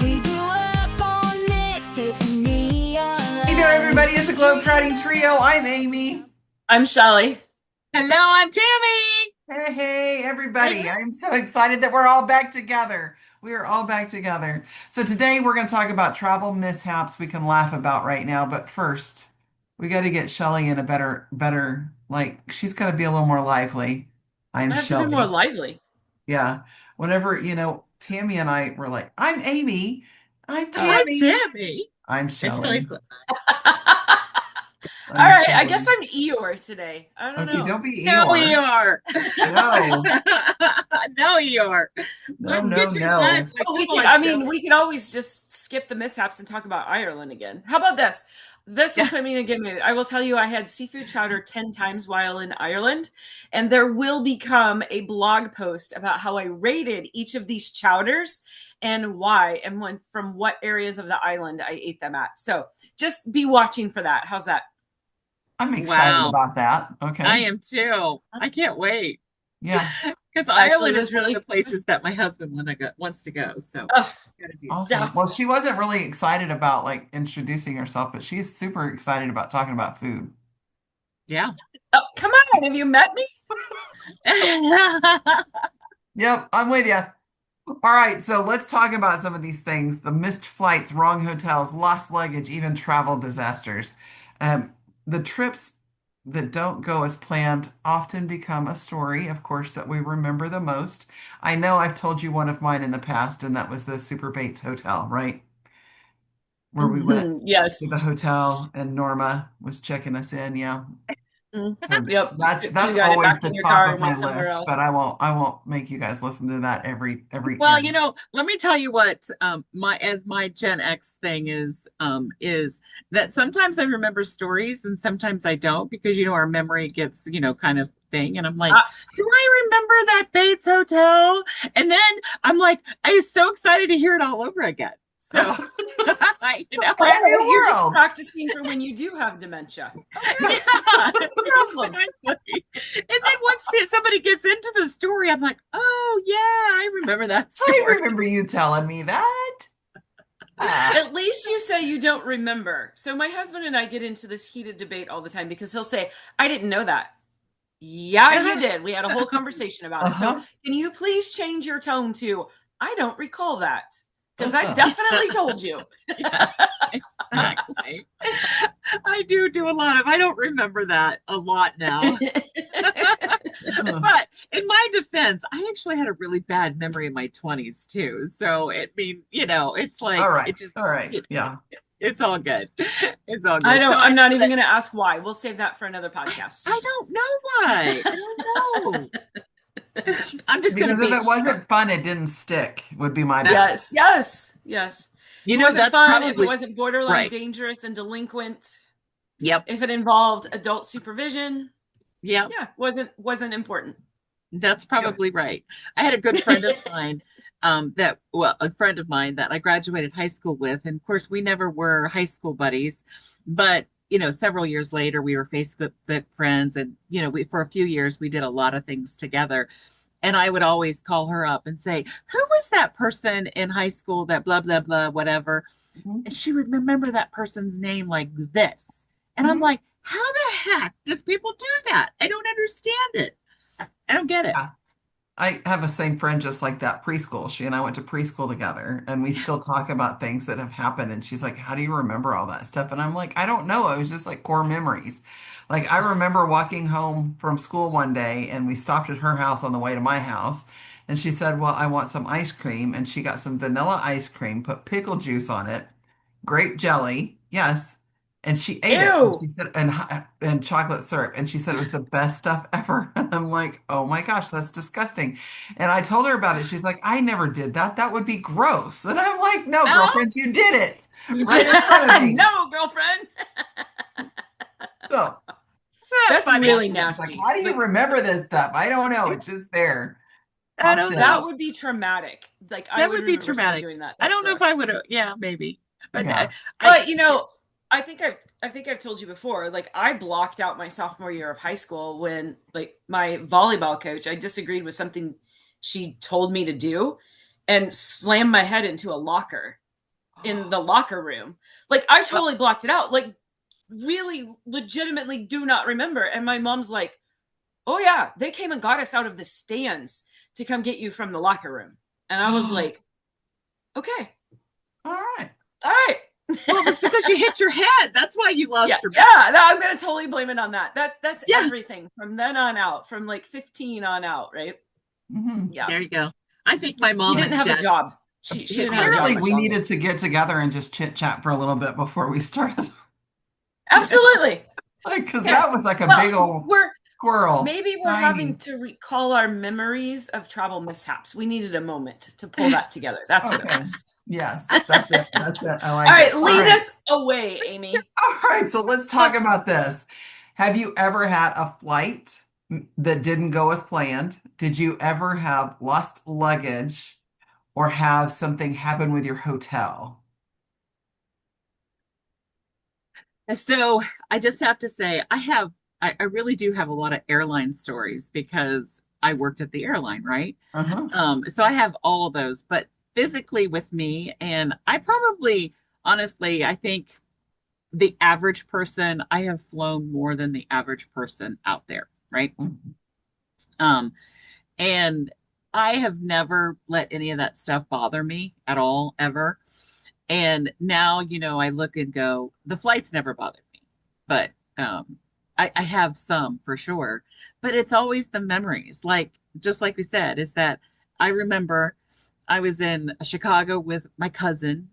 We grew up on mixtapes and neon Hey there, everybody. lights. It's a GlobeTrotting Trio. I'm Amy. I'm Shelley. Hello, I'm Tammy. Hey, everybody. I'm so excited that we're all back together. We are all back together. So today we're going to talk about travel mishaps we can laugh about right now. But first, we got to get Shelley in a better, like, she's got to be a little more lively. I'm I have to be more Shelley. lively. Yeah. Whenever, Tammy and I were like, I'm Amy. I'm Oh. I'm Tammy. Tammy. I'm It's Shelley. like, All I'm right, I guess Shelley. I'm Eeyore today. I don't Okay, know. don't be no, Eeyore. you are. No, No, you are. no, Let's no, get your blood. no. Well, Come we could, on, I mean, Shelley. we could always just skip the mishaps and talk about Ireland again. How about this? This will Yeah. put me in a good mood. I will tell you, I had seafood chowder 10 times while in Ireland, and there will become a blog post about how I rated each of these chowders and why, and from what areas of the island I ate them at. So just be watching for that. How's that? I'm excited Wow. about that. I Okay. am too. I can't wait. Yeah. Because Actually, Ireland it is was one of really, the places that my husband wants to go. So oh, gotta do that. yeah. Awesome. Well, she wasn't really excited about like introducing herself, but she's super excited about talking about food. Yeah. Oh, come on. Have you met me? Yep, I'm with you. All right, so let's talk about some of these things: the missed flights, wrong hotels, lost luggage, even travel disasters. The trips that don't go as planned often become a story, of course, that we remember the most. I know I've told you one of mine in the past, and that was the Super Bates Hotel, right? Where we went to the Yes. hotel and Norma was checking us in. Yeah. Mhm. So Yep. that's You got it always back the in your top car of and my went somewhere list, else. but I won't make you guys listen to that every Well, end. let me tell you what my Gen X thing is that sometimes I remember stories and sometimes I don't because our memory gets, kind of thing. And I'm like, Uh, do I remember that Bates Hotel? And then I'm like, I was so excited to hear it all over again. So you know, Brand oh, new you're just world. practicing for when you do have dementia. Okay, yeah, no problem. exactly. And then once somebody gets into the story, I'm like, oh yeah, I remember that I story. remember you telling me that. Ah, At least you say you don't remember. So my husband and I get into this heated debate all the time because he'll say, I didn't know that. Yeah, you did. We had a whole conversation about it. So uh-huh, can you please change your tone to, I don't recall that? Because I uh-huh. definitely told you. Yeah, exactly. I do a lot of, I don't remember that a lot now. Uh-huh. But in my defense, I actually had a really bad memory in my 20s too. So it's All like right, it just all right, yeah. it's all good. It's all I good. So don't, I I'm not know even that going to ask why. We'll save that for another podcast. I don't know why. I don't know. I'm just gonna Because if make it sure. wasn't fun, it didn't stick, would be my bet. Yes, yes, yes. If it wasn't That's fun, if it probably wasn't borderline right. dangerous and delinquent, Yep. if it involved adult supervision, Yep. yeah, wasn't important. That's Yep. probably right. I had a good friend of mine, a friend of mine that I graduated high school with, and of course, we never were high school buddies, but several years later, we were Facebook friends, and we for a few years we did a lot of things together. And I would always call her up and say, "Who was that person in high school that blah blah blah whatever?" Mhm, And she would remember that person's name like this, and I'm mhm. like, "How the heck does people do that? I don't understand it. I don't get it." Yeah. I have a same friend just like that, preschool. She and I went to preschool together, and we still talk about things that have happened. And she's like, "How do you remember all that stuff?" And I'm like, "I don't know. It was just like core memories." Like I remember walking home from school one day, and we stopped at her house on the way to my house, and she said, "Well, I want some ice cream," and she got some vanilla ice cream, put pickle juice on it, grape jelly, yes. And she ate it, and Ew. she said, and chocolate syrup, and she said it was the best stuff ever. And I'm like, oh my gosh, that's disgusting. And I told her about it. She's like, I never did that. That would be gross. And I'm like, no, Oh, girlfriend, you did it You right did in front of me. no, girlfriend. So that's That's funny. really she's like, nasty. how do you Like remember this stuff? I don't know. It's just there. I Pops don't that in. know. would be traumatic. Like I That would would be remember someone traumatic. doing that. I That's don't know if I gross. would have. Yeah, maybe. But Yeah. I But I think I've told you before, like I blocked out my sophomore year of high school when like my volleyball coach, I disagreed with something she told me to do and slammed my head into a locker. in the locker room. Like, I totally blocked it out. Like, really legitimately do not remember. And my mom's like, oh yeah, they came and got us out of the stands to come get you from the locker room. And I was like, okay, All right. all right. Well, it was because you hit your head. That's why you lost your Yeah, no, I'm gonna totally blame it on that. That's Yeah. everything from then on out, from like 15 on out, right? Mhm. Yeah. There you go. I think my mom She didn't and have a dad job. She didn't have a job Clearly, much we longer. needed to get together and just chit chat for a little bit before we started. Absolutely. Like, because Yeah. that was like a Well, big old squirrel. maybe we're Tiny. having to recall our memories of travel mishaps. We needed a moment to pull that together. That's what it Okay. was. Yes, that's it. That's it. I like All right, it. lead us away, Amy. All right, so let's talk about this. Have you ever had a flight that didn't go as planned? Did you ever have lost luggage or have something happen with your hotel? So I just have to say, I really do have a lot of airline stories because I worked at the airline, right? Uh-huh. So I have all of those, but physically with me, and I probably, honestly, I think the average person, I have flown more than the average person out there, right? Mhm. Um, and I have never let any of that stuff bother me at all, ever. And now, I look and go, the flights never bothered me, but I have some for sure. But it's always the memories, like just like we said, is that I remember I was in Chicago with my cousin,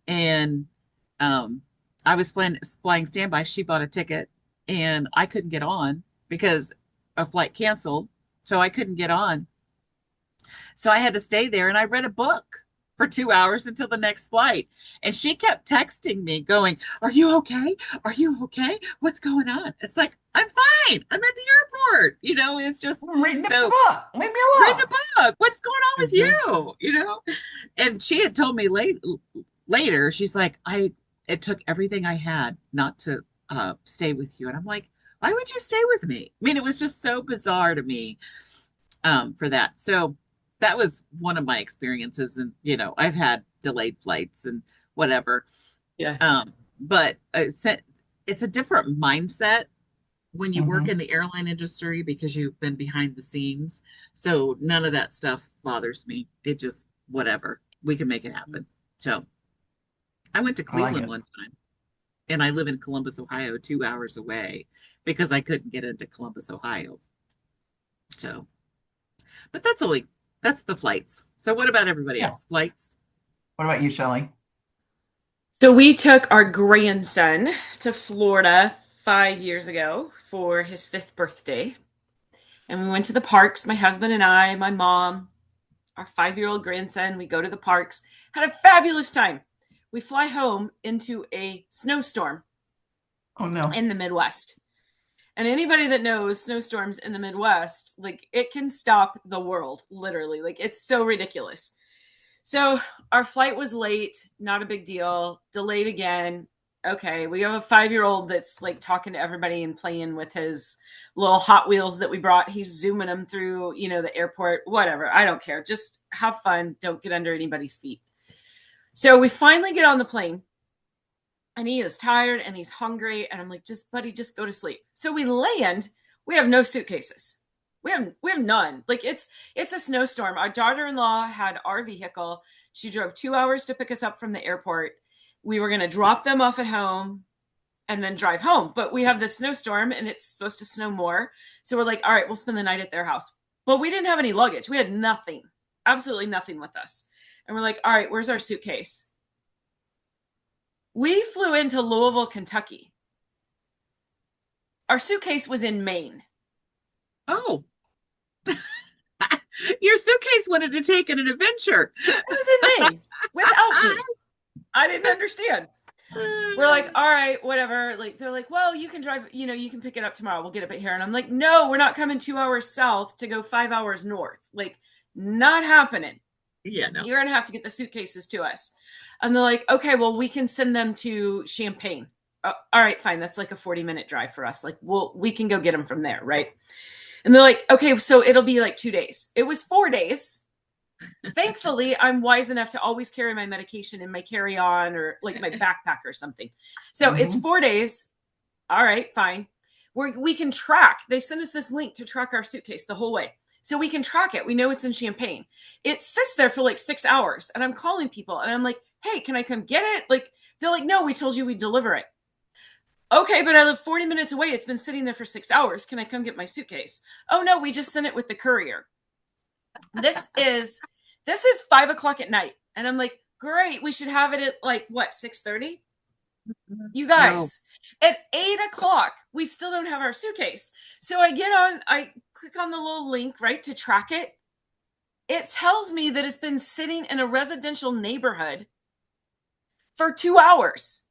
and um, I was flying standby. She bought a ticket, and I couldn't get on because a flight canceled, so I couldn't get on. So I had to stay there, and I read a book for 2 hours until the next flight. And she kept texting me, going, "Are you okay? Are you okay? What's going on?" It's like, I'm fine. I'm at the airport. It's just I'm reading a so book. Leave me reading alone. a book. What's going on with Mhm. you? And she had told me later, she's like, it took everything I had not to stay with you. And I'm like, why would you stay with me? I mean, it was just so bizarre to me for that. So that was one of my experiences. And, I've had delayed flights and whatever. Yeah. But it's a different mindset when you work Mhm. in the airline industry because you've been behind the scenes. So none of that stuff bothers me. It just, whatever, we can make it happen. So I went to I like Cleveland it. one time, and I live in Columbus, Ohio, 2 hours away because I couldn't get into Columbus, Ohio. So, but that's the flights. So what about everybody Yeah. else? Flights? What about you, Shelley? So we took our grandson to Florida 5 years ago for his fifth birthday. And we went to the parks, my husband and I, my mom, our 5-year-old grandson. We go to the parks, had a fabulous time. We fly home into a snowstorm Oh no. in the Midwest. And anybody that knows snowstorms in the Midwest, like, it can stop the world, literally. Like, it's so ridiculous. So our flight was late, not a big deal, delayed again. Okay, we have a 5-year-old that's like talking to everybody and playing with his little Hot Wheels that we brought. He's zooming them through, the airport, whatever. I don't care. Just have fun. Don't get under anybody's feet. So we finally get on the plane, and he is tired and he's hungry. And I'm like, buddy, just go to sleep. So we land. We have no suitcases. We have none. Like, it's a snowstorm. Our daughter-in-law had our vehicle. She drove 2 hours to pick us up from the airport. We were going to drop them off at home and then drive home. But we have this snowstorm and it's supposed to snow more. So we're like, all right, we'll spend the night at their house. But we didn't have any luggage. We had nothing, absolutely nothing with us. And we're like, all right, where's our suitcase? We flew into Louisville, Kentucky. Our suitcase was in Maine. Oh, your suitcase wanted to take an adventure. It was in Maine without me. I didn't understand. We're like, all right, whatever. Like, they're like, well, you can drive, you can pick it up tomorrow. We'll get it here. And I'm like, no, we're not coming 2 hours south to go 5 hours north. Like, not happening. Yeah, no. You're going to have to get the suitcases to us. And they're like, okay, well, we can send them to Champaign. All right, fine. That's like a 40-minute drive for us. Like, we can go get them from there, right? And they're like, okay, so it'll be like 2 days. It was 4 days. Thankfully, I'm wise enough to always carry my medication in my carry-on or like my backpack or something. So it's Hmm. 4 days. All right, fine. We can track. They send us this link to track our suitcase the whole way. So we can track it. We know it's in Champaign. It sits there for like 6 hours. And I'm calling people and I'm like, hey, can I come get it? Like, they're like, no, we told you we'd deliver it. Okay, but I live 40 minutes away. It's been sitting there for 6 hours. Can I come get my suitcase? Oh no, we just sent it with the courier. This is this is 5 o'clock at night. And I'm like, great, we should have it at like what, 6:30? You No. guys, at 8 o'clock, we still don't have our suitcase. So I click on the little link, right, to track it. It tells me that it's been sitting in a residential neighborhood for 2 hours.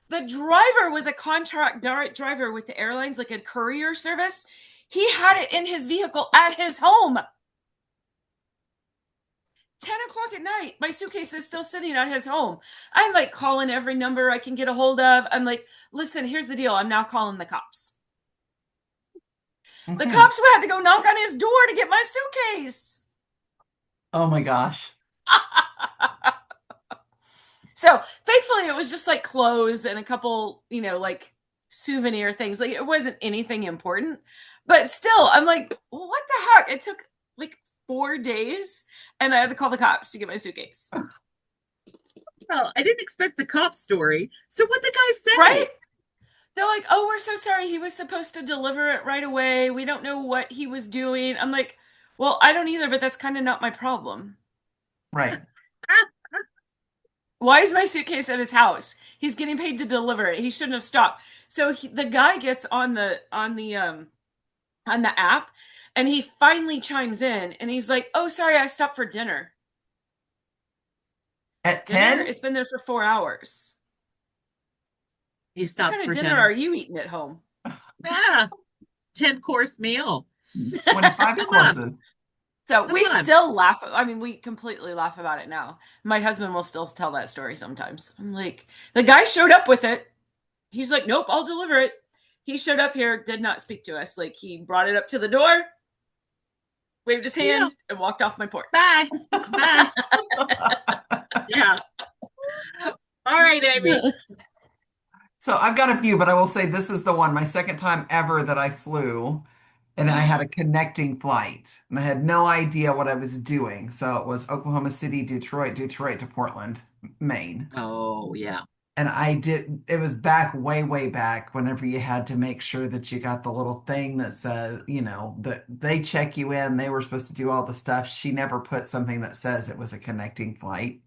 The driver was a contract driver with the airlines, like a courier service. He had it in his vehicle at his home. 10 o'clock at night, my suitcase is still sitting at his home. I'm like calling every number I can get a hold of. I'm like, listen, here's the deal. I'm now calling the cops. The Hmm. cops had to go knock on his door to get my suitcase. Oh my gosh. So thankfully, it was just like clothes and a couple, like souvenir things. Like it wasn't anything important, but still, I'm like, well, what the heck? It took like 4 days, and I had to call the cops to get my suitcase. Well, I didn't expect the cop story. So what the guy Right? say? They're like, oh, we're so sorry. He was supposed to deliver it right away. We don't know what he was doing. I'm like, well, I don't either, but that's kind of not my problem. Right. Why is my suitcase at his house? He's getting paid to deliver it. He shouldn't have stopped. So the guy gets on the app, and he finally chimes in, and he's like, "Oh, sorry, I stopped for dinner. At Dinner? 10? It's been there for 4 hours. He What stopped kind of for dinner are dinner. you eating at home?" Yeah, 10-course meal. 25 Come on, courses. So come we on. still laugh. I mean, we completely laugh about it now. My husband will still tell that story sometimes. I'm like, the guy showed up with it. He's like, nope, I'll deliver it. He showed up here, did not speak to us. Like, he brought it up to the door, waved his Yeah, hand, and walked off my porch. bye, bye. Yeah. All right, Amy. So I've got a few, but I will say this is the one, my second time ever that I flew, and I had a connecting flight, and I had no idea what I was doing. So it was Oklahoma City, Detroit, Detroit to Portland, Maine. Oh, yeah. And it was back, way, way back, whenever you had to make sure that you got the little thing that says, that they check you in. They were supposed to do all the stuff. She never put something that says it was a connecting flight.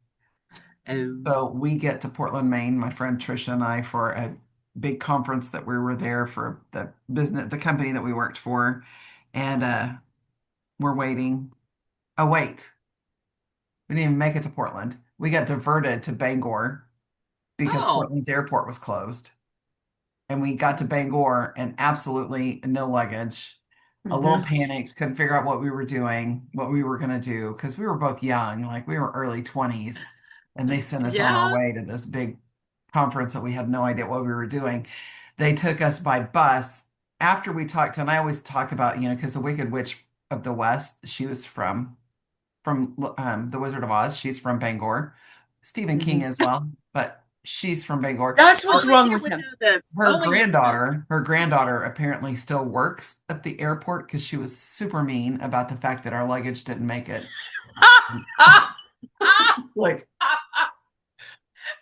Oh, So we get to Portland, Maine, my friend Trisha and I, for a big conference that we were there for the company that we worked for. And we're waiting. Oh, wait, we didn't even make it to Portland. We got diverted to Bangor because oh. Portland's airport was closed. And we got to Bangor and absolutely no luggage. A little Mhm. panicked, couldn't figure out what we were doing, what we were going to do, because we were both young, like we were early 20s. And they sent us on our Yeah. way to this big conference that we had no idea what we were doing. They took us by bus after we talked, and I always talk about, because the Wicked Witch of the West, she was from The Wizard of Oz. She's from Bangor. Stephen King Mhm. as well, but she's from Bangor. That's Oh, what's I wrong can't with would him. know this. Her Oh my goodness. granddaughter apparently still works at the airport because she was super mean about the fact that our luggage didn't make it. Like,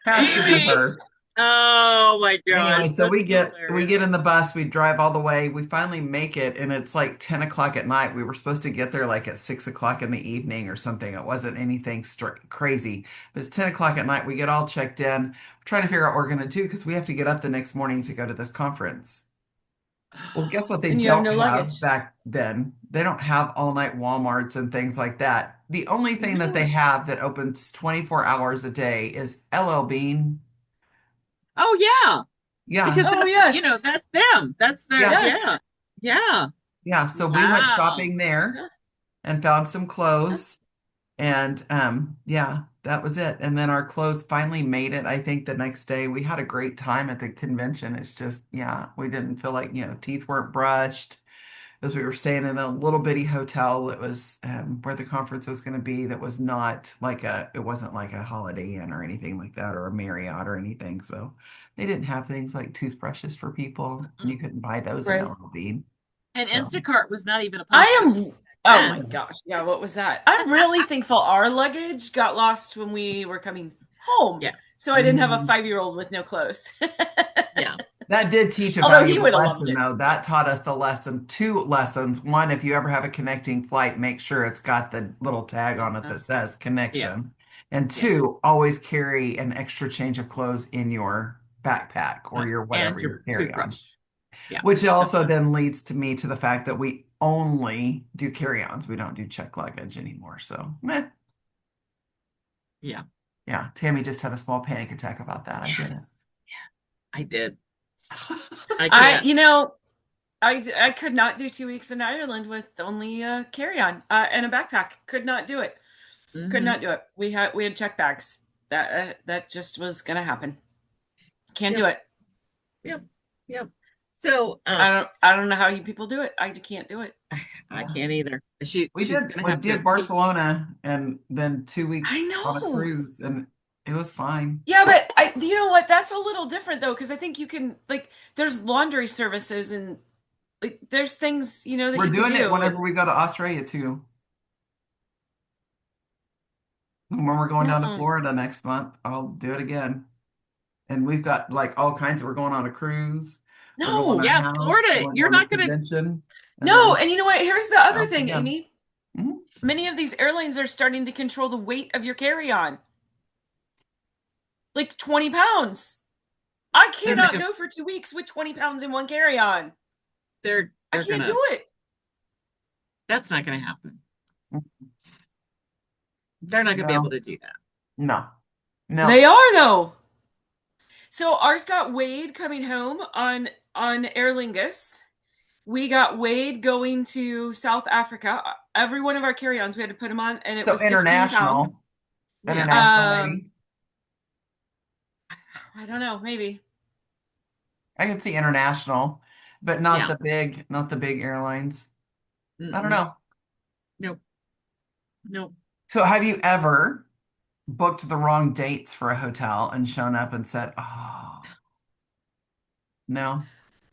has to be Amy. her. Oh my Anyway, gosh, so that's we hilarious. get in the bus, we drive all the way, we finally make it, and it's like 10 o'clock at night. We were supposed to get there like at 6 o'clock in the evening or something. It wasn't anything crazy, but it's 10 o'clock at night. We get all checked in, we're trying to figure out what we're going to do because we have to get up the next morning to go to this conference. Well, guess what they And you have don't no have luggage. back then? They don't have all night Walmarts and things like that. The only thing that they No. have that opens 24 hours a day is LL Bean. Oh yeah, Yeah, because Oh, that's, yes. that's them. That's their, yeah, Yes. yeah. Yeah. yeah. So we went Wow. shopping there and found some clothes. And yeah, that was it. And then our clothes finally made it, I think, the next day. We had a great time at the convention. It's just, yeah, we didn't feel like, teeth weren't brushed. because we were staying in a little bitty hotel that was where the conference was going to be. That was not like it wasn't like a Holiday Inn or anything like that, or a Marriott or anything. So they didn't have things like toothbrushes for people, and Mm-mm. you couldn't buy those in Right. LL Bean. And So Instacart was not even a I poster am, oh my then. gosh. Yeah, what was that? I'm really thankful our luggage got lost when we were coming home. Yeah. So I didn't have a mhm. 5-year-old with no clothes. Yeah. That did teach a Although he valuable would have loved lesson, it. though. That taught us the lesson, two lessons. One, if you ever have a connecting flight, make sure it's got the little tag on it Uh, that says yeah. connection. And Yeah. two, always carry an extra change of clothes in your backpack or Yeah. your And whatever your your carry-on. toothbrush. Yeah. Which Don't also forget. then leads to me to the fact that we only do carry-ons. We don't do check luggage anymore. So, meh. Yeah. Yeah, Tammy just had a small panic attack about that. I get it. Yes. Yeah. I did. I I, can't. you know, I could not do 2 weeks in Ireland with only a carry-on and a backpack. Could not do it. Could Hmm. not do it. We had check bags. That just was gonna happen. Can't do Yep. it. Yep. Yep. So I don't know how you people do it. I can't do it. I Yeah. can't either. She's gonna We have to did keep. Barcelona and then two I weeks on a know. cruise, and it was fine. Yeah, but you know what? That's a little different though, because I think you can like there's laundry services and like there's things that We're you could doing it do. whenever we go to Australia too. When we're going down to Mm-mm. Florida next month, I'll do it again. And we've got like all kinds of, we're going on a cruise, we're going to No, a Yeah, house, and Florida, we're you're going to not gonna. convention, and no, then and you know what? Here's the other house thing, again. Amy. Mhm. Many of these airlines are starting to control the weight of your carry-on, like 20 pounds. I They're not cannot gonna. go for 2 weeks with 20 pounds in one carry-on. I They're can't gonna. do it. That's not gonna happen. They're not gonna be able No, to do that. no, They no. are though. So ours got Wade coming home on Aer Lingus. We got Wade going to South Africa. Every one of our carry-ons we had to put him on, and it So was 15 pounds. Yeah. international Um, maybe. I don't know, maybe. I can see international, but Yeah. not the big airlines. I don't Mm-mm. know. Nope. Nope. So have you ever booked the wrong dates for a hotel and shown up and said, "Oh, no."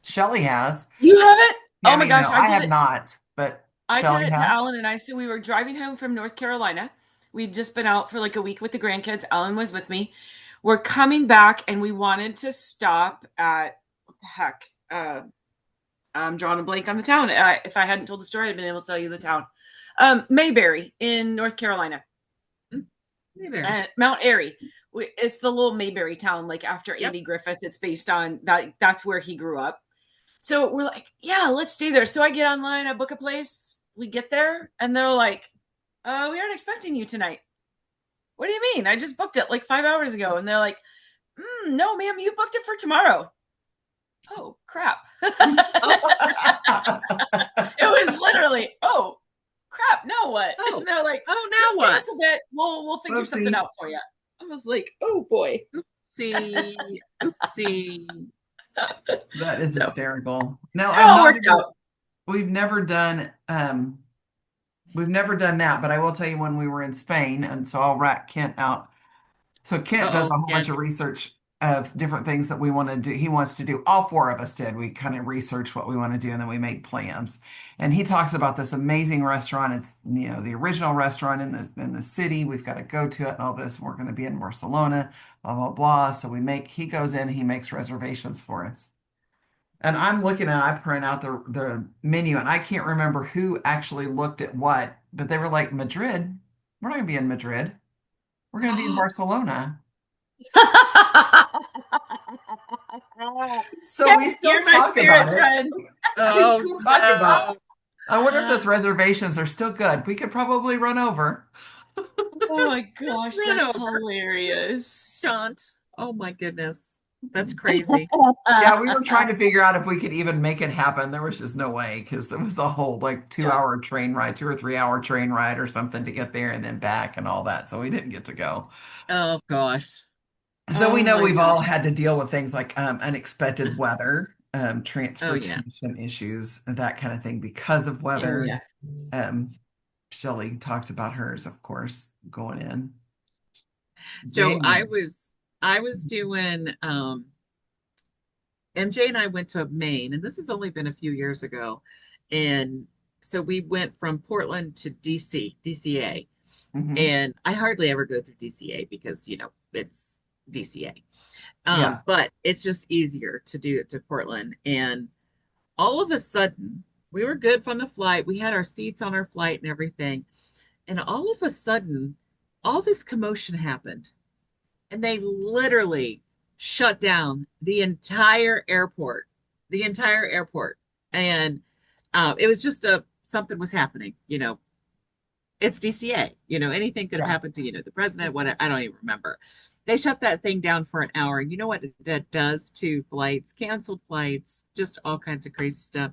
Shelley has. You haven't? Oh my Tammy, gosh, no, I I did have it. not, but I did Shelley it to has. Alan and I. So we were driving home from North Carolina. We'd just been out for like a week with the grandkids. Alan was with me. We're coming back and we wanted to stop at what the heck. I'm drawing a blank on the town. If I hadn't told the story, I'd been able to tell you the town. Mayberry in North Carolina. Mm. Maybe. Mount Airy. It's the little Mayberry town, like after Yep. Andy Griffith. It's based on that. That's where he grew up. So we're like, yeah, let's stay there. So I get online, I book a place. We get there, and they're like, we aren't expecting you tonight. What do you mean? I just booked it like 5 hours ago. And they're like, no, ma'am, you booked it for tomorrow. Oh, crap. It was literally, oh, crap, now what? Oh. And they're like, Oh, just now give what? us a bit. We'll figure something Oopsie. out for you. I was like, oh boy. Oopsie. Oopsie. That is So hysterical. No, it all worked ever, out. we've never done we've never done that, but I will tell you when we were in Spain, and so I'll rat Kent out. So Kent does Uh-oh. a whole bunch Can't. of research of different things that we want to do. He wants to do. All four of us did. We kind of research what we want to do, and then we make plans. And he talks about this amazing restaurant. It's the original restaurant in the city. We've got to go to it and all this. And we're going to be in Barcelona, blah blah blah. So he goes in, he makes reservations for us. And I'm looking at, I print out the menu, and I can't remember who actually looked at what, but they were like, Madrid. We're not going to be in Madrid. We're going to be in Barcelona. So we still You're my talk about spirit it. friend. We Oh still talk about. no. I wonder if those reservations are still good. We could probably run over. Oh my Just gosh, run that's over. hilarious. Shan't. Oh my goodness. That's crazy. Yeah, we were trying to figure out if we could even make it happen. There was just no way because it was a whole like Yeah. 2 hour train ride, 2 or 3 hour train ride or something to get there and then back and all that. So we didn't get to go. Oh gosh. So we Oh know my we've all gosh. had to deal with things like unexpected weather. Oh yeah. transportation issues, and that kind of thing because of Oh weather. yeah. Um, Shelley talked about hers, of course, going in So I January. was I was doing MJ and I went to Maine, and this has only been a few years ago. And so we went from Portland to DC, DCA. Hmm. And I hardly ever go through DCA because, it's DCA. Yeah, But it's just easier to do it to Portland. And all of a sudden, we were good from the flight. We had our seats on our flight and everything. And all of a sudden, all this commotion happened. And they literally shut down the entire airport. And it was just something was happening. It's DCA. Anything could have yeah. happened to the president. Whatever. I don't even remember. They shut that thing down for an hour, and you know what that does to flights? Canceled flights, just all kinds of crazy stuff.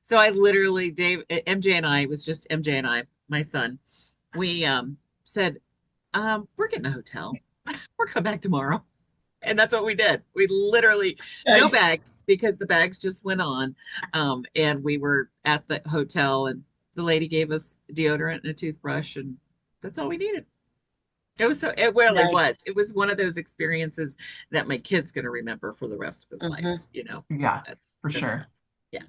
So I literally, Dave, MJ and I, it was just MJ and I, my son. We said, we're getting a hotel. We're coming back tomorrow. And that's what we did. We literally, no Nice. bags because the bags just went on. And we were at the hotel, and the lady gave us deodorant and a toothbrush, and that's all we needed. It really Nice. was. It was one of those experiences that my kid's going to remember for the rest of his life. Hmm. Yeah, for That's sure. fun. Yeah.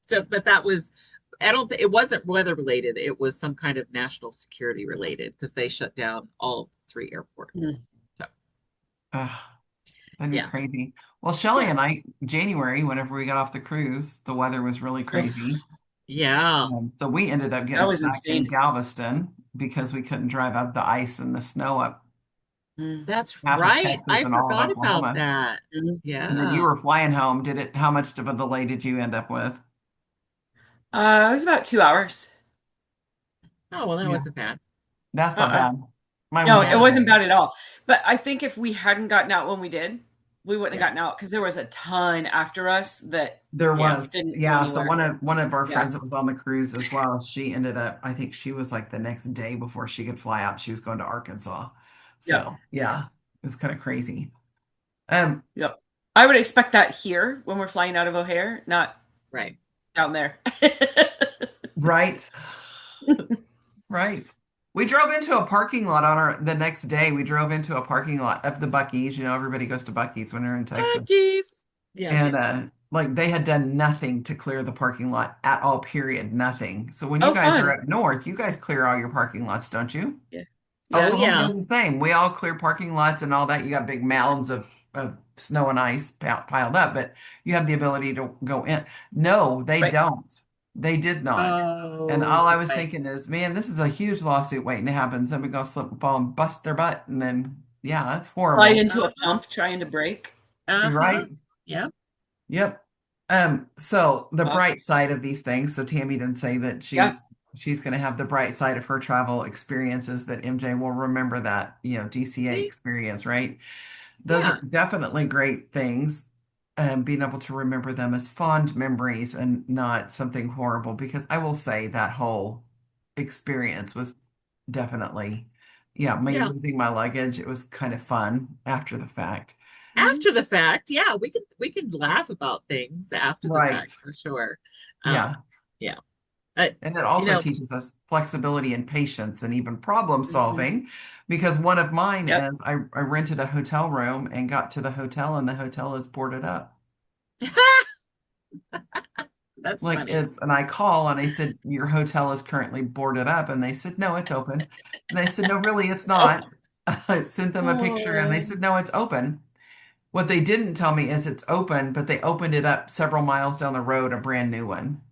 So, but that was, I don't think it wasn't weather related. It was some kind of national security related because they shut down all three airports. So, Ugh, that'd be yeah. crazy. Well, Shelley Yeah. and I, January, whenever we got off the cruise, the weather was really crazy. Yeah. So we ended up getting That was stuck in insane. Galveston because we couldn't drive up the ice and the snow up Mm. That's half of right. Texas I and all of forgot about Oklahoma. that. Mm. And then you Yeah. were flying home. How much of a delay did you end up with? It was about 2 hours. Oh, well, that Yeah, wasn't bad. that's not Uh-uh. bad. Mine No, was it almost wasn't an hour. bad at all. But I think if we hadn't gotten out when we did, we wouldn't have Yeah. gotten out because there was a ton after us that There Yeah. was, didn't go yeah. So anywhere. one of our Yeah. friends that was on the cruise as well, she ended up, I think she was like the next day before she could fly out, she was going to Arkansas. Yep. So yeah, it was kind of crazy. Um, Yep. I would expect that here when we're flying out of O'Hare, not Right. down there. right, right. We drove into a parking lot on our the next day. We drove into a parking lot of the Buc-ee's. Everybody goes to Buc-ee's when they're in Texas. Cookies. Yeah. And like they had done nothing to clear the parking lot at all, period, nothing. So when you Oh, guys are fun. up north, you guys clear all your parking lots, don't you? Yeah. Oh, Yeah. Oklahoma yeah. does the same. We all clear parking lots and all that. You got big mounds of snow and ice piled up, but you have the ability to go in. No, they Right. don't. They did not. And Oh, all I was right. thinking is, man, this is a huge lawsuit waiting to happen. Somebody gonna slip and fall and bust their butt, and then yeah, that's Slide horrible. into a Uh-huh. pump trying to break. You're Uh-huh. right. Yeah. Yep. So the Well, bright side of these things, so Tammy didn't say that yeah. she's gonna have the bright side of her travel experiences that MJ will remember that, DCA See? experience, right? Those are Yeah. definitely great things. Being able to remember them as fond memories and not something horrible, because I will say that whole experience was definitely, yeah, me Yeah. losing my luggage. It was kind of fun after the fact. Mhm. After the fact, yeah, we could laugh about things after the Right. fact for sure. Um, Yeah. yeah. Uh, And it you also know, teaches us flexibility and patience and even problem Mhm. solving. Because one of mine Yep. is I rented a hotel room and got to the hotel and the hotel is boarded up. that's Like funny. and I call and I said, your hotel is currently boarded up. And they said, no, it's open. And I said, no, really, it's Oh. not. I sent them a picture and they Oh. said, no, it's open. What they didn't tell me is it's open, but they opened it up several miles down the road, a brand new one.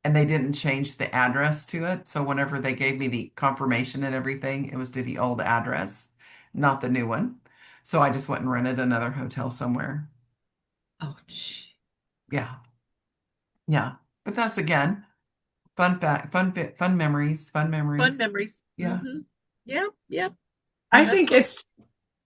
And they didn't change the address to it. So whenever they gave me the confirmation and everything, it was to the old address, not the new one. So I just went and rented another hotel somewhere. Oh, gee. Yeah. Yeah. But that's again, fun fact, fun memories, fun Fun memories. memories. Yeah. Hmm. Yep, yep. I Yeah. That's think fun.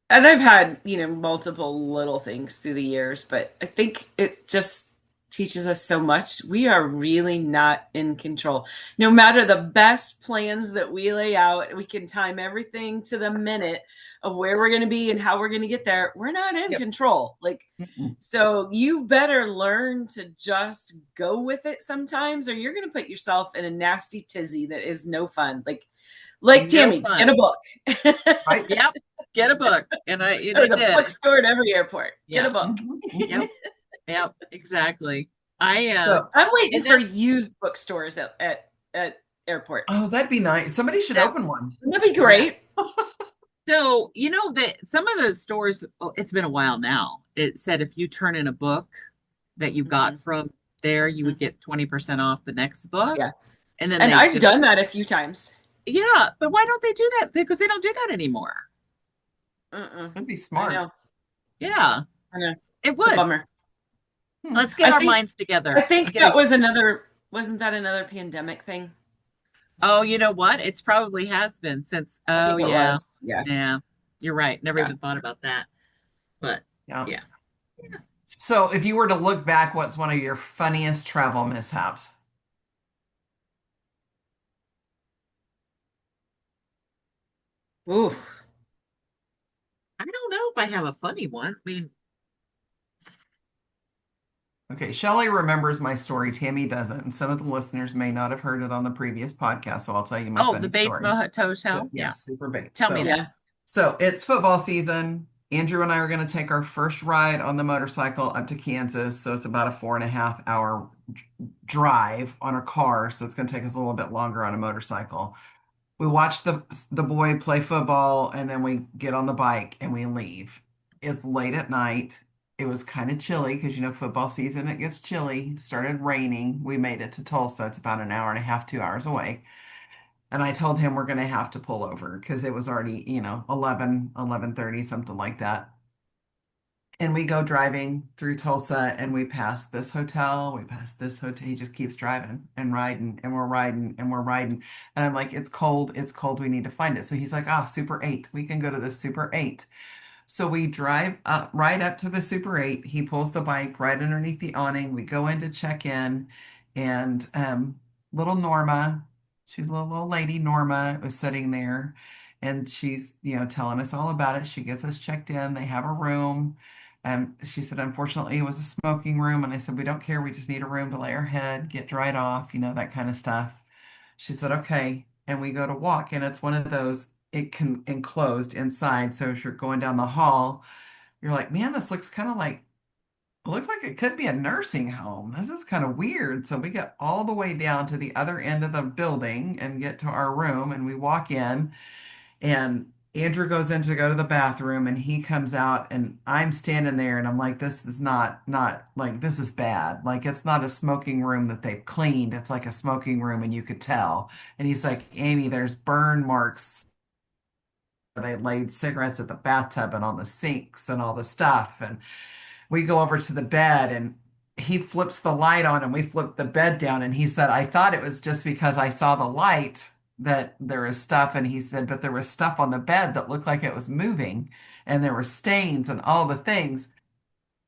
and I've had, multiple little things through the years, but I think it just teaches us so much. We are really not in control. No matter the best plans that we lay out, we can time everything to the minute of where we're going to be and how we're going to get there. We're not in Yep. control. Like, Mm-mm. so you better learn to just go with it sometimes, or you're going to put yourself in a nasty tizzy that is no fun. Like No Tammy, get fun. a book. Right? Yep. Get a book. And I There's a did. bookstore at every airport. Get a Yeah. book. Mhm, mhm. Yep. Yep. Exactly. I So, I'm waiting and for then used bookstores at oh, airports. that'd be nice. Somebody should that open one. That'd be yeah. great. So, that some of the stores, oh, it's been a while now. It said if you turn in a book that you Hmm. got from there, you Hmm. would get 20% off the next book. Yeah. And then And they I've just, done that a few times. yeah, but why don't they do that? Because they don't do that anymore. Mm-mm. That'd be I smart. know. Yeah, I know. it It's a would. bummer. Hmm. Let's get I our think minds I together and think get a, that was another wasn't that another pandemic thing? oh, you know what? It's probably has been since, I oh, think it yeah, was. Yeah. yeah, you're right. Never Yeah. even thought about that. But Yeah. yeah. So, if you were to look back, what's one of your funniest travel mishaps? Ooh. I don't know if I have a funny one. I mean, Okay, Shelley remembers my story. Tammy doesn't, and some of the listeners may not have heard it on the previous podcast, so I'll tell you my oh, the funny Bates story. Motel. Yeah. Yes, super big. Tell me So, that. Yeah. so it's football season. Andrew and I are going to take our first ride on the motorcycle up to Kansas. So it's about a 4.5 hour drive on a car. So it's going to take us a little bit longer on a motorcycle. We watch the boy play football and then we get on the bike and we leave. It's late at night. It was kind of chilly because football season it gets chilly. Started raining. We made it to Tulsa. It's about an hour and a half, 2 hours away. And I told him we're going to have to pull over because it was already, 11:30, something like that. And we go driving through Tulsa and we pass this hotel, we pass this hotel. He just keeps driving and riding and we're riding and we're riding. And I'm like, it's cold, we need to find it. So he's like, ah, Super 8. We can go to the Super 8. So we drive up right up to the Super 8. He pulls the bike right underneath the awning. We go in to check in, and little Norma, she's a little old lady, Norma was sitting there, and she's telling us all about it. She gets us checked in. They have a room. She said, unfortunately, it was a smoking room, and I said, we don't care. We just need a room to lay our head, get dried off, that kind of stuff. She said, okay. And we go to walk, and it's one of those, it can enclosed inside. So if you're going down the hall, you're like, man, this looks kind of like, it looks like it could be a nursing home. This is kind of weird. So we get all the way down to the other end of the building and get to our room, and we walk in. And Andrew goes in to go to the bathroom and he comes out and I'm standing there and I'm like, this is not like this is bad. Like it's not a smoking room that they've cleaned. It's like a smoking room and you could tell. And he's like, Amy, there's burn marks. They laid cigarettes at the bathtub and on the sinks and all the stuff. And we go over to the bed and he flips the light on and we flip the bed down and he said, I thought it was just because I saw the light that there was stuff. And he said, but there was stuff on the bed that looked like it was moving and there were stains and all the things.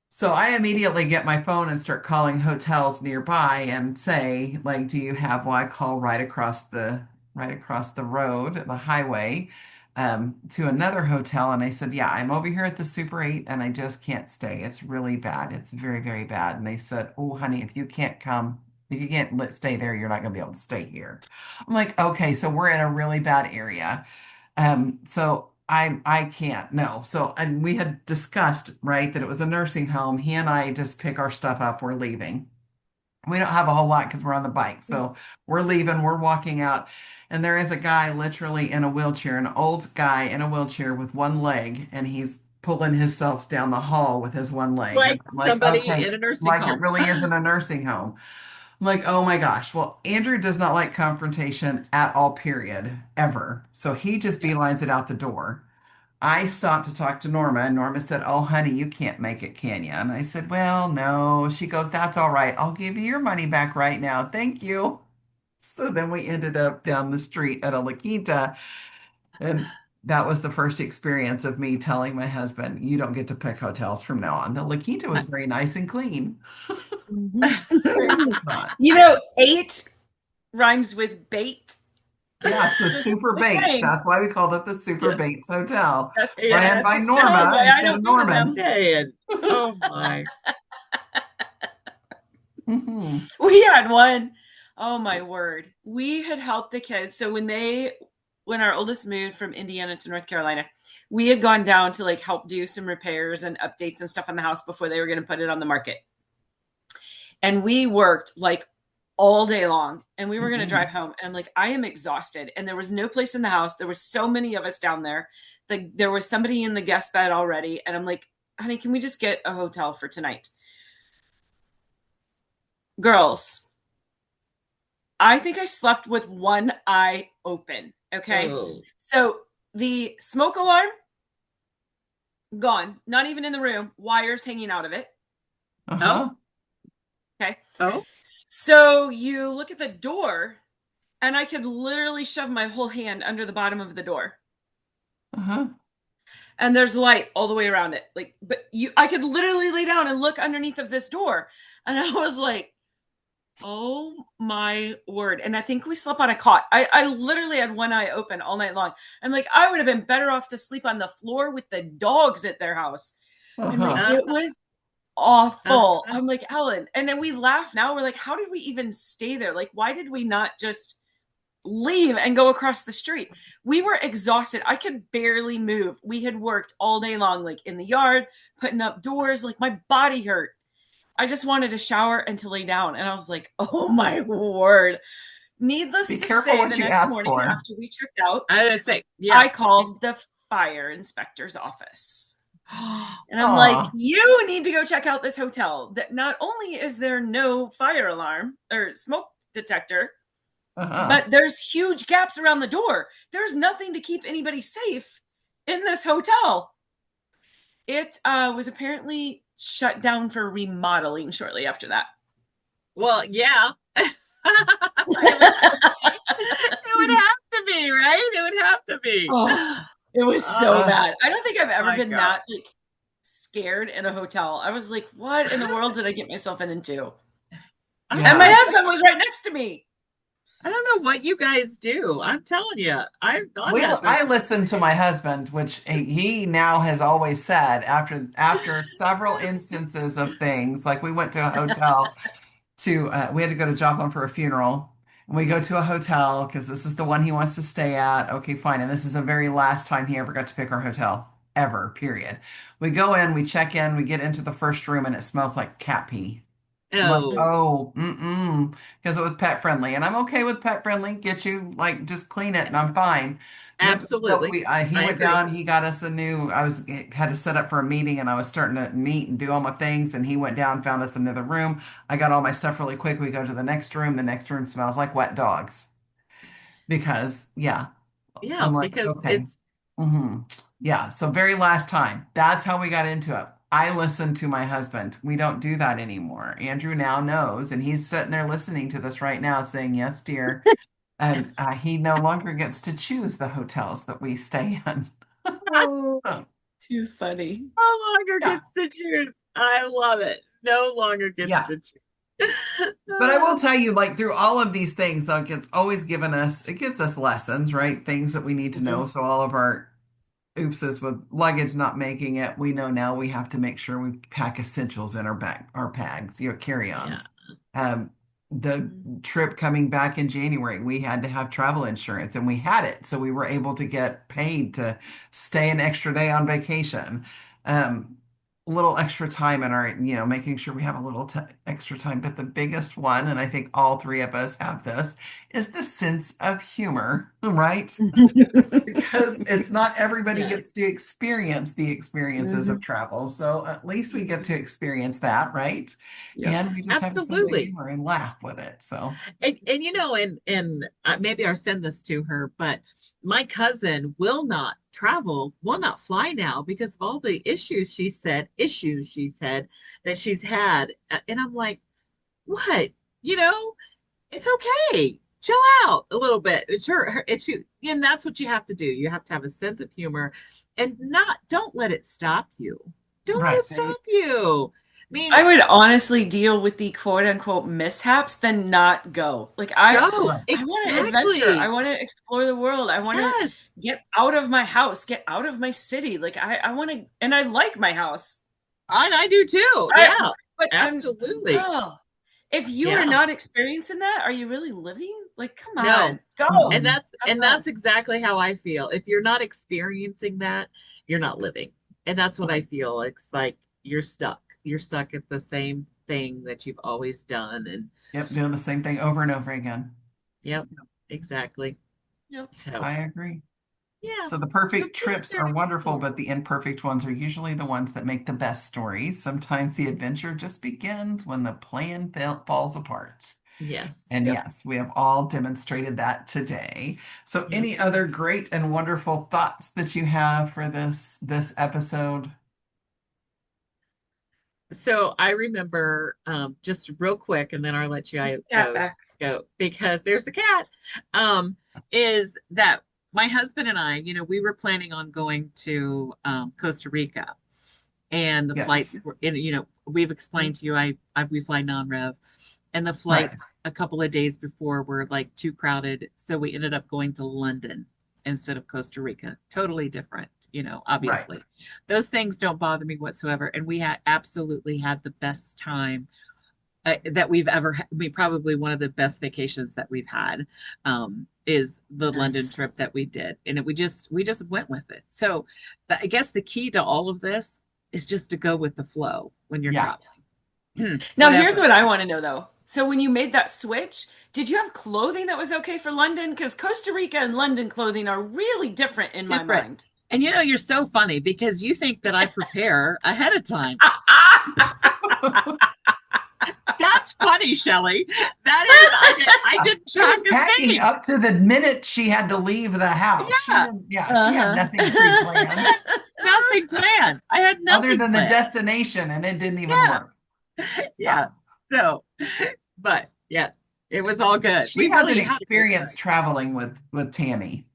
So I immediately get my phone and start calling hotels nearby and say, like, do you have what I call right across the road, the highway, to another hotel? And I said, yeah, I'm over here at the Super 8 and I just can't stay. It's really bad. It's very, very bad. And they said, oh, honey, if you can't stay there, you're not going to be able to stay here. I'm like, okay, so we're in a really bad area. So I can't, no. So and we had discussed, right, that it was a nursing home. He and I just pick our stuff up, we're leaving. We don't have a whole lot because we're on the bike. So we're leaving, we're walking out, and there is a guy literally in a wheelchair, an old guy in a wheelchair with one leg, and he's pulling himself down the hall with his one leg. And Like I'm like, somebody okay, in a nursing like it home. really isn't a nursing home. I'm like, oh my gosh. Well, Andrew does not like confrontation at all, period, ever. So he just Yeah. beelines it out the door. I stopped to talk to Norma, and Norma said, oh, honey, you can't make it, can you? And I said, well, no. She goes, that's all right. I'll give you your money back right now. Thank you. So then we ended up down the street at a La Quinta, and that was the first experience of me telling my husband, you don't get to pick hotels from now on. The La Quinta was very nice and clean. Very much not. You know, 8 rhymes with bait. Yeah, so Just Super Bates. saying. That's why we called it the Super Just Bates Hotel. That's yeah, Ran that's by a town Norma why I instead of don't go to Norman. them. saying. Oh my. Hmm. We had one. Oh my word. We had helped the kids. So when our oldest moved from Indiana to North Carolina, we had gone down to like help do some repairs and updates and stuff on the house before they were going to put it on the market. And we worked like all day long and we were going to drive home. And I'm like, I am exhausted. And there was no place in the house. There were so many of us down there. There was somebody in the guest bed already. And I'm like, honey, can we just get a hotel for tonight? Girls, I think I slept with one eye open. Okay. Oh. So the smoke alarm, gone, not even in the room, wires hanging out of it. Uh-huh. Okay. Oh. So you look at the door, and I could literally shove my whole hand under the bottom of the door. Uh-huh. And there's light all the way around it. Like, but I could literally lay down and look underneath of this door. And I was like, oh my word. And I think we slept on a cot. I literally had one eye open all night long. I'm like, I would have been better off to sleep on the floor with the dogs at their house. I'm like, Uh-huh. it was awful. I'm like, Ellen. And then we laugh now. We're like, how did we even stay there? Like, why did we not just leave and go across the street? We were exhausted. I could barely move. We had worked all day long, like in the yard, putting up doors. Like my body hurt. I just wanted a shower and to lay down. And I was like, oh my word. Needless Be to careful say, what the you next ask morning for. after we checked out, I was say, yeah. I called the fire inspector's office. And I'm Aw. like, you need to go check out this hotel. That not only is there no fire alarm or smoke detector, Uh-huh. but there's huge gaps around the door. There's nothing to keep anybody safe in this hotel. It was apparently shut down for remodeling shortly after that. Well, yeah. It would have to be, right? It would have to be. Oh, it was so Uh, bad. I don't think I've ever my been God. that like scared in a hotel. I was like, what in the world did I get myself into? Yeah. And my husband was right next to me. I don't know what you guys do. I'm telling you, I'm not Well, that. I listen to my husband, which he now has always said after several instances of things, like we went to a hotel we had to go to Joplin for a funeral. And we go to a hotel because this is the one he wants to stay at. Okay, fine. And this is the very last time he ever got to pick our hotel ever, period. We go in, we check in, we get into the first room, and it smells like cat pee. I'm like, Oh, because it was pet friendly, and I'm okay with pet friendly. Get you like just clean it, and I'm fine. Nope. So absolutely. he I went agree. down. He got us a new. Had to set up for a meeting, and I was starting to meet and do all my things. And he went down, found us another room. I got all my stuff really quick. We go to the next room. The next room smells like wet dogs because yeah, Yeah, I'm like because okay. Yeah, so very last time. That's how we got into it. I listened to my husband. We don't do that anymore. Andrew now knows, and he's sitting there listening to this right now saying, yes, dear. And he no longer gets to choose the hotels that we stay in. Oh, too funny. no longer Yeah. gets to choose. I love it. No longer gets Yeah. to choose. But I will tell you, like through all of these things, like it's always it gives us lessons, right? Things that we need to know. So all of our oopses with luggage not making it, we know now we have to make sure we pack essentials in our bags, carry-ons. The trip coming back in January, we had to have travel insurance and we had it. So we were able to get paid to stay an extra day on vacation. A little extra time in our, making sure we have a little extra time. But the biggest one, and I think all three of us have this, is the sense of humor, right? Because it's not everybody gets to experience the experiences of travel. So at least we get to experience that, right? Yeah. And we just have a sense of Absolutely. humor and laugh with it. So And maybe I'll send this to her, but my cousin will not fly now because of all the issues she said that she's had. And I'm like, what? It's okay. Chill out a little bit. It's it's you, and that's what you have to do. You have to have a sense of humor and don't let it stop you. Don't let right. it stop you. mean, I would honestly deal with the quote unquote mishaps than not go. Like go. Right. I want to adventure. I Exactly. want to explore the world. I want to Yes. get out of my house, get out of my city. Like I want to, and I like my house. I do too. I, Yeah, but absolutely. oh, if you are Yeah. not experiencing that, are you really living? Like, come on, No. go. And Mm-mm. that's and that's exactly how I feel. If you're not experiencing that, you're not living. And that's what I feel. It's like you're stuck. You're stuck at the same thing that you've always done. And Yep, doing the same thing over and over again. yep, exactly. Yep. So I agree. yeah. So the So perfect get out trips there are and wonderful, explore. but the imperfect ones are usually the ones that make the best stories. Sometimes the adventure just begins when the plan falls apart. Yes. And Yep. yes, we have all demonstrated that today. So Yep. any other great and wonderful thoughts that you have for this episode? So I remember just real quick, and then I'll let you There's guys the cat back. go because there's the cat. Is that my husband and I, we were planning on going to Costa Rica, and the Yes. flights were in, we've explained to you, we fly non-rev, and the Right. flights a couple of days before were like too crowded, so we ended up going to London instead of Costa Rica. Totally different, Right. obviously. Those things don't bother me whatsoever, and we had absolutely had the best time that we've ever had. We probably one of the best vacations that we've had is the London Nice. trip that we did, and we just went with it. So I guess the key to all of this is just to go with the flow when you're Yeah. traveling. Now, here's Whatever. what I want to know though. So when you made that switch, did you have clothing that was okay for London? Because Costa Rica and London clothing are really different in my Different. mind. And you're so funny because you think that I prepare ahead of time. That's funny, Shelley. That is, I did She was practice packing thinking. up to the minute she had to leave the house. She Yeah, didn't, yeah, she had Uh-huh. nothing pre-planned nothing planned. I had other nothing than the planned. destination, and it didn't even Yeah, work. yeah. So, but yeah, it was all good. She We has an really had a great experience time. traveling with Tammy.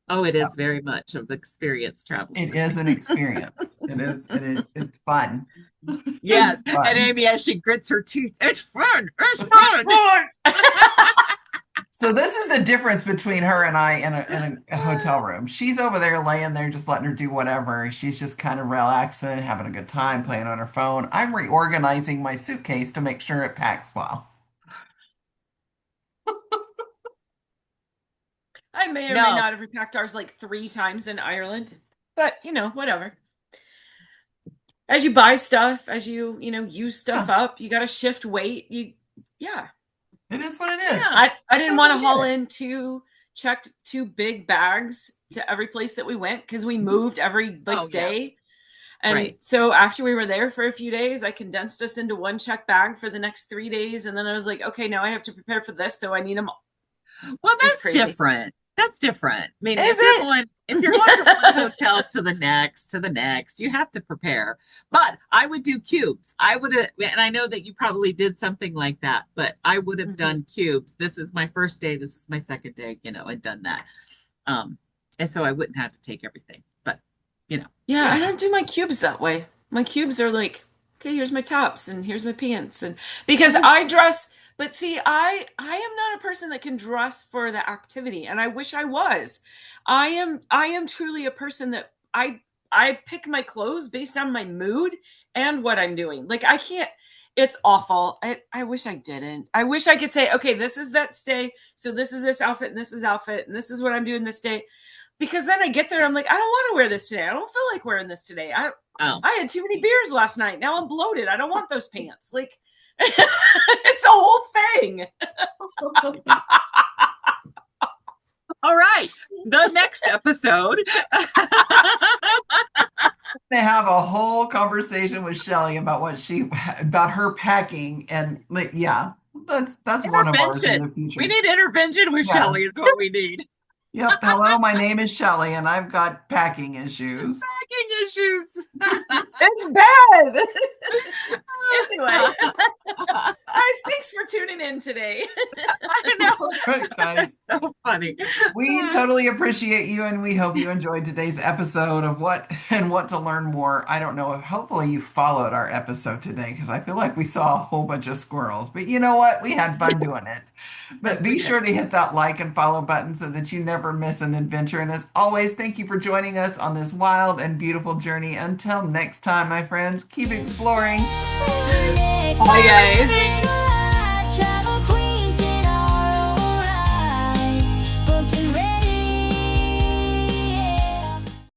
Oh, it So is very much of experience traveling it with is me. an experience. It's fun. Yes. It's And fun. Amy, as she grits her teeth, it's fun. It's fun. So this is the difference between her and I in a hotel room. She's over there laying there just letting her do whatever. She's just kind of relaxing, having a good time, playing on her phone. I'm reorganizing my suitcase to make sure it packs well. I may or may No. not have repacked ours like 3 times in Ireland, but whatever. As you buy stuff, as you use stuff Yeah, up, you got to shift weight. Yeah. it is what it is. Yeah. I didn't want to Totally get haul it. in checked 2 big bags to every place that we went because we moved every Oh, like yeah. day. And Right. so after we were there for a few days, I condensed us into one check bag for the next 3 days. And then I was like, okay, now I have to prepare for this. So I need them all. Well, It was that's crazy. different. That's different. I mean, Is if you're it? going if you're going from one hotel to the next, you have to prepare. But I would do cubes. I would have, and I know that you probably did something like that, but I would have Mhm. done cubes. This is my first day, this is my second day, and done that. And so I wouldn't have to take everything. But, Yeah, I Yeah. don't do my cubes that way. My cubes are like, okay, here's my tops and here's my pants, and because I dress, but see, I am not a person that can dress for the activity, and I wish I was. I am truly a person that I pick my clothes based on my mood and what I'm doing. Like I can't. It's awful. I wish I didn't. I wish I could say, okay, this is that day, so this is this outfit, and this is outfit, and this is what I'm doing this day. Because then I get there, I'm like, I don't want to wear this today. I don't feel like wearing this today. oh, I had too many beers last night. Now I'm bloated. I don't want those pants. Like it's a whole thing. all right. The next episode. To have a whole conversation with Shelly about her packing and like yeah, that's one of ours in Intervention. the We future. need intervention with Yeah. Shelley is what we need. Yep. Hello, my name is Shelly and I've got packing issues. Packing issues. It's bad. Anyway, guys, thanks for tuning in today. I know. Right, guys. So funny. We totally appreciate you, and we hope you enjoyed today's episode of What and What to Learn More. I don't know if hopefully you followed our episode today because I feel like we saw a whole bunch of squirrels. But you know what? We had fun doing it. But Yes, we be did. sure to hit that like and follow button so that you never miss an adventure. And as always, thank you for joining us on this wild and beautiful journey. Until next time, my friends, keep exploring. Bye, guys.